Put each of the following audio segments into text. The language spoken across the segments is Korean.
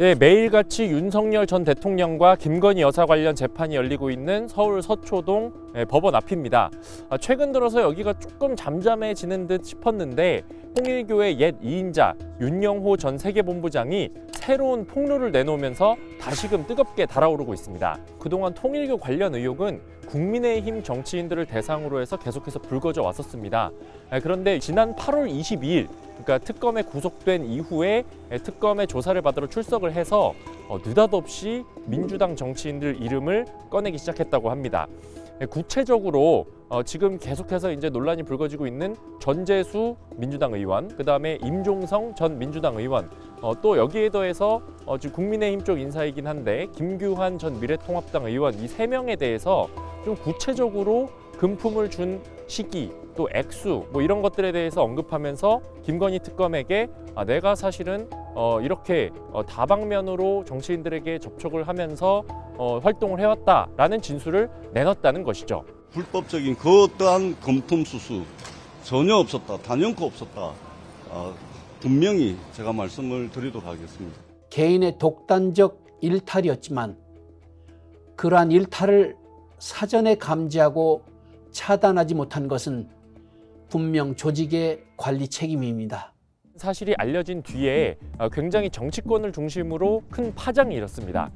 네, 매일같이 윤석열 전 대통령과 김건희 여사 관련 재판이 열리고 있는 서울 서초동 법원 앞입니다. 최근 들어서 여기가 조금 잠잠해지는 듯 싶었는데 통일교의 옛 2인자 윤영호 전 세계본부장이 새로운 폭로를 내놓으면서 다시금 뜨겁게 달아오르고 있습니다. 그동안 통일교 관련 의혹은 국민의힘 정치인들을 대상으로 해서 계속해서 불거져 왔었습니다. 그런데 지난 8월 22일 그러니까 특검에 구속된 이후에 특검의 조사를 받으러 출석을 해서 느닷없이 민주당 정치인들 이름을 꺼내기 시작했다고 합니다. 구체적으로 지금 계속해서 이제 논란이 불거지고 있는 전재수 민주당 의원, 그다음에 임종성 전 민주당 의원, 또 여기에 더해서 지금 국민의힘 쪽 인사이긴 한데 김규환 전 미래통합당 의원 이 세 명에 대해서 좀 구체적으로 금품을 준 시기, 또 액수 뭐 이런 것들에 대해서 언급하면서 김건희 특검에게 내가 사실은 이렇게 다방면으로 정치인들에게 접촉을 하면서 활동을 해왔다라는 진술을 내놨다는 것이죠. 불법적인 그 어떠한 금품 수수 전혀 없었다, 단연코 없었다. 분명히 제가 말씀을 드리도록 하겠습니다. 개인의 독단적 일탈이었지만 그러한 일탈을 사전에 감지하고 차단하지 못한 것은 분명 조직의 관리 책임입니다. 사실이 알려진 뒤에 굉장히 정치권을 중심으로 큰 파장이 일었습니다.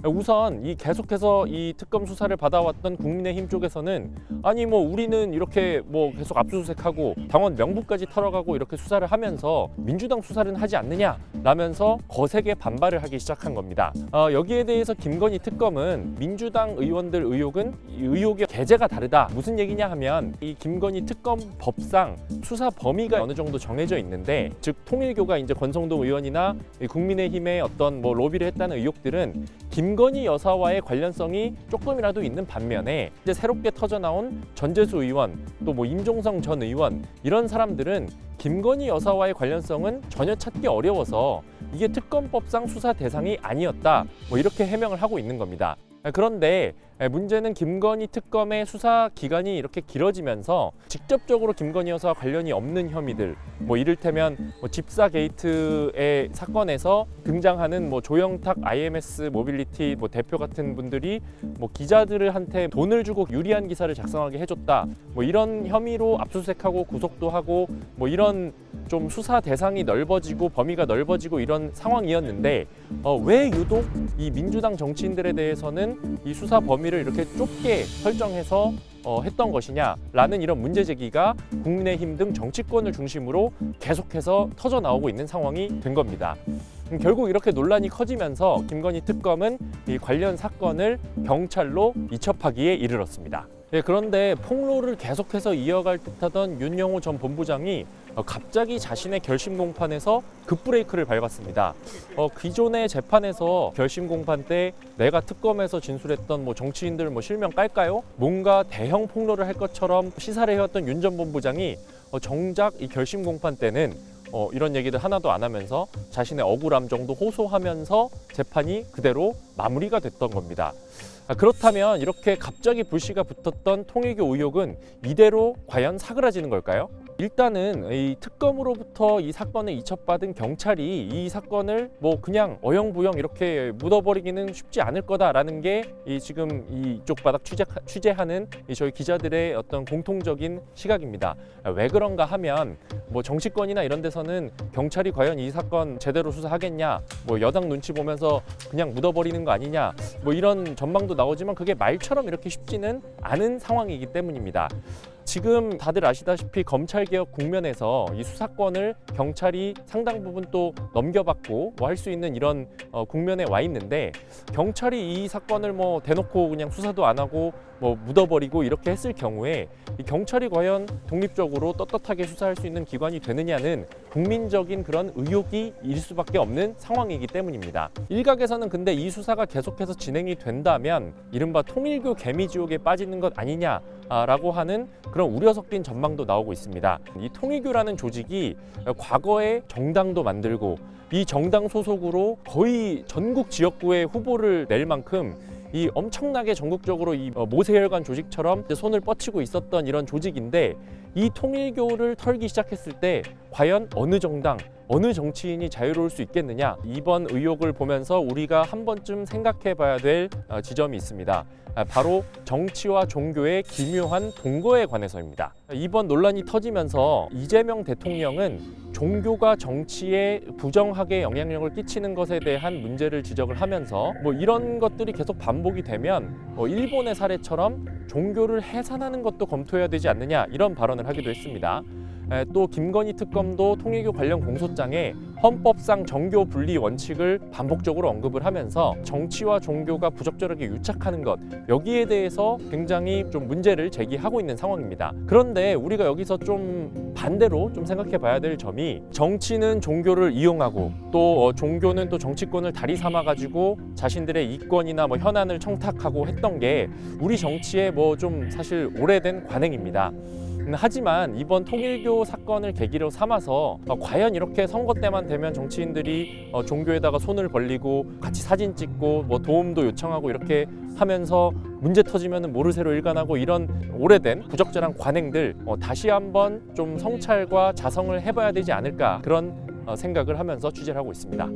우선 이 계속해서 이 특검 수사를 받아왔던 국민의힘 쪽에서는 아니 뭐 우리는 이렇게 뭐 계속 압수수색하고 당원 명부까지 털어가고 이렇게 수사를 하면서 민주당 수사는 하지 않느냐 라면서 거세게 반발을 하기 시작한 겁니다. 여기에 대해서 김건희 특검은 민주당 의원들 의혹은 의혹의 계제가 다르다. 무슨 얘기냐 하면 이 김건희 특검 법상 수사 범위가 어느 정도 정해져 있는데 즉 통일교가 이제 권성동 의원이나 국민의힘의 어떤 뭐 로비를 했다는 의혹들은 김건희 여사와의 관련성이 조금이라도 있는 반면에 이제 새롭게 터져 나온 전재수 의원 또 뭐 임종성 전 의원 이런 사람들은 김건희 여사와의 관련성은 전혀 찾기 어려워서 이게 특검법상 수사 대상이 아니었다 뭐 이렇게 해명을 하고 있는 겁니다. 그런데 문제는 김건희 특검의 수사 기간이 이렇게 길어지면서 직접적으로 김건희 여사와 관련이 없는 혐의들 뭐 이를테면 뭐 집사 게이트의 사건에서 등장하는 뭐 조영탁 IMS 모빌리티 뭐 대표 같은 분들이 뭐 기자들한테 돈을 주고 유리한 기사를 작성하게 해줬다 뭐 이런 혐의로 압수수색하고 구속도 하고 뭐 이런 좀 수사 대상이 넓어지고 범위가 넓어지고 이런 상황이었는데 왜 유독 이 민주당 정치인들에 대해서는 이 수사 범위를 이렇게 좁게 설정해서 했던 것이냐라는 이런 문제 제기가 국민의힘 등 정치권을 중심으로 계속해서 터져 나오고 있는 상황이 된 겁니다. 결국 이렇게 논란이 커지면서 김건희 특검은 이 관련 사건을 경찰로 이첩하기에 이르렀습니다. 그런데 폭로를 계속해서 이어갈 듯하던 윤영호 전 본부장이 갑자기 자신의 결심 공판에서 급브레이크를 밟았습니다. 기존의 재판에서 결심 공판 때 내가 특검에서 진술했던 뭐 정치인들 뭐 실명 깔까요? 뭔가 대형 폭로를 할 것처럼 시사를 해왔던 윤 전 본부장이 정작 이 결심 공판 때는 이런 얘기들 하나도 안 하면서 자신의 억울함 정도 호소하면서 재판이 그대로 마무리가 됐던 겁니다. 그렇다면 이렇게 갑자기 불씨가 붙었던 통일교 의혹은 이대로 과연 사그라지는 걸까요? 일단은 이 특검으로부터 이 사건을 이첩받은 경찰이 이 사건을 뭐 그냥 어영부영 이렇게 묻어버리기는 쉽지 않을 거다라는 게 이 지금 이쪽 바닥 취재하는 저희 기자들의 어떤 공통적인 시각입니다. 왜 그런가 하면 뭐 정치권이나 이런 데서는 경찰이 과연 이 사건 제대로 수사하겠냐, 뭐 여당 눈치 보면서 그냥 묻어버리는 거 아니냐, 뭐 이런 전망도 나오지만 그게 말처럼 이렇게 쉽지는 않은 상황이기 때문입니다. 지금 다들 아시다시피 검찰개혁 국면에서 이 수사권을 경찰이 상당 부분 또 넘겨받고 뭐 할 수 있는 이런 국면에 와 있는데 경찰이 이 사건을 뭐 대놓고 그냥 수사도 안 하고 뭐 묻어버리고 이렇게 했을 경우에 이 경찰이 과연 독립적으로 떳떳하게 수사할 수 있는 기관이 되느냐는 국민적인 그런 의혹이 일 수밖에 없는 상황이기 때문입니다. 일각에서는 근데 이 수사가 계속해서 진행이 된다면 이른바 통일교 개미지옥에 빠지는 것 아니냐라고 하는 그런 우려 섞인 전망도 나오고 있습니다. 이 통일교라는 조직이 과거에 정당도 만들고 이 정당 소속으로 거의 전국 지역구에 후보를 낼 만큼 이 엄청나게 전국적으로 이 모세혈관 조직처럼 손을 뻗치고 있었던 이런 조직인데 이 통일교를 털기 시작했을 때 과연 어느 정당, 어느 정치인이 자유로울 수 있겠느냐, 이번 의혹을 보면서 우리가 한 번쯤 생각해 봐야 될 지점이 있습니다. 바로 정치와 종교의 기묘한 동거에 관해서입니다. 이번 논란이 터지면서 이재명 대통령은 종교가 정치에 부정하게 영향력을 끼치는 것에 대한 문제를 지적을 하면서 이런 것들이 계속 반복이 되면 일본의 사례처럼 종교를 해산하는 것도 검토해야 되지 않느냐, 이런 발언을 하기도 했습니다. 또 김건희 특검도 통일교 관련 공소장에 헌법상 정교 분리 원칙을 반복적으로 언급을 하면서 정치와 종교가 부적절하게 유착하는 것, 여기에 대해서 굉장히 좀 문제를 제기하고 있는 상황입니다. 그런데 우리가 여기서 좀 반대로 좀 생각해 봐야 될 점이, 정치는 종교를 이용하고 또 종교는 또 정치권을 다리 삼아 가지고 자신들의 이권이나 현안을 청탁하고 했던 게 우리 정치의 좀 사실 오래된 관행입니다. 하지만 이번 통일교 사건을 계기로 삼아서 과연 이렇게 선거 때만 되면 정치인들이 종교에다가 손을 벌리고 같이 사진 찍고 도움도 요청하고 이렇게 하면서 문제 터지면 모르쇠로 일관하고 이런 오래된 부적절한 관행들 다시 한번 좀 성찰과 자성을 해봐야 되지 않을까, 그런 생각을 하면서 취재를 하고 있습니다.